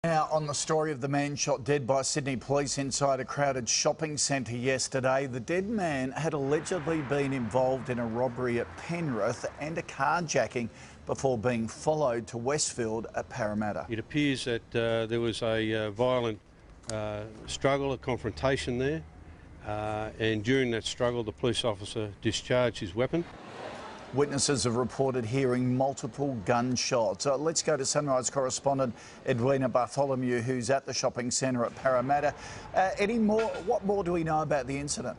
Now, on the story of the man shot dead by Sydney police inside a crowded shopping centre yesterday, the dead man had allegedly been involved in a robbery at Penrith and a carjacking before being followed to Westfield at Parramatta. It appears that there was a violent struggle, a confrontation there, and during that struggle the police officer discharged his weapon. Witnesses have reported hearing multiple gunshots. Let's go to Sunrise correspondent Edwina Bartholomew, who's at the shopping centre at Parramatta. Eddie, what more do we know about the incident?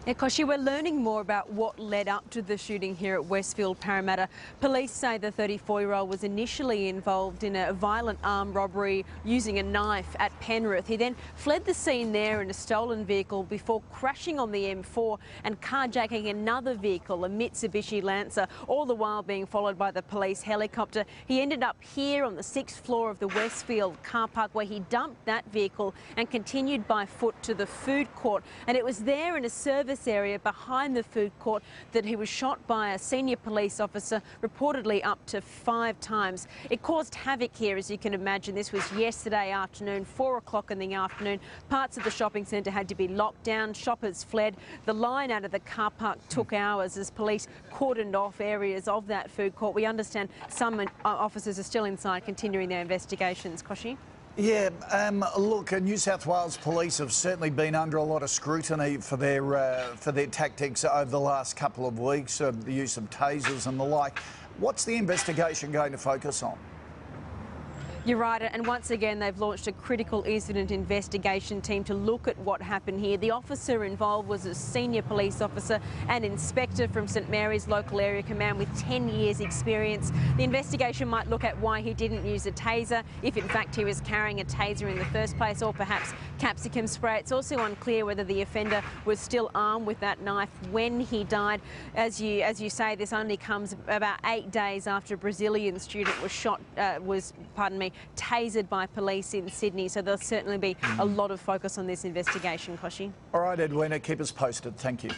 Koshi, we're learning more about what led up to the shooting here at Westfield, Parramatta. Police say the 34-year-old was initially involved in a violent armed robbery using a knife at Penrith. He then fled the scene there in a stolen vehicle before crashing on the M4 and carjacking another vehicle, a Mitsubishi Lancer, all the while being followed by the police helicopter. He ended up here on the 6th floor of the Westfield car park, where he dumped that vehicle and continued by foot to the food court. And it was there in a service area behind the food court that he was shot by a senior police officer, reportedly up to 5 times. It caused havoc here, as you can imagine. This was yesterday afternoon, 4 o'clock in the afternoon. Parts of the shopping centre had to be locked down. Shoppers fled. The line out of the car park took hours as police cordoned off areas of that food court. We understand some officers are still inside continuing their investigations. Koshi? Yeah, look, New South Wales police have certainly been under a lot of scrutiny for their tactics over the last couple of weeks, the use of tasers and the like. What's the investigation going to focus on? You're right, and once again they've launched a critical incident investigation team to look at what happened here. The officer involved was a senior police officer and inspector from St Mary's Local Area Command with 10 years experience. The investigation might look at why he didn't use a taser, if in fact he was carrying a taser in the first place, or perhaps capsicum spray. It's also unclear whether the offender was still armed with that knife when he died. As you say, this only comes about 8 days after a Brazilian student was tasered by police in Sydney, so there'll certainly be a lot of focus on this investigation, Koshi. All right, Edwina, keep us posted. Thank you.